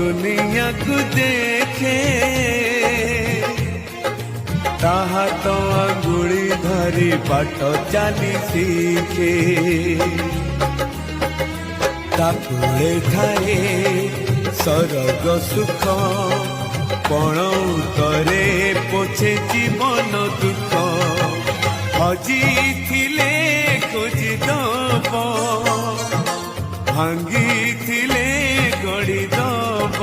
दुनिया को देखे ताहा तो अंगुली धरी बाट चाली शिखे ताकुले थाए सरग सुख पण करे पोछे जीवन दुख हजी थिले खोजी दब भांगी थिले गड़ी दब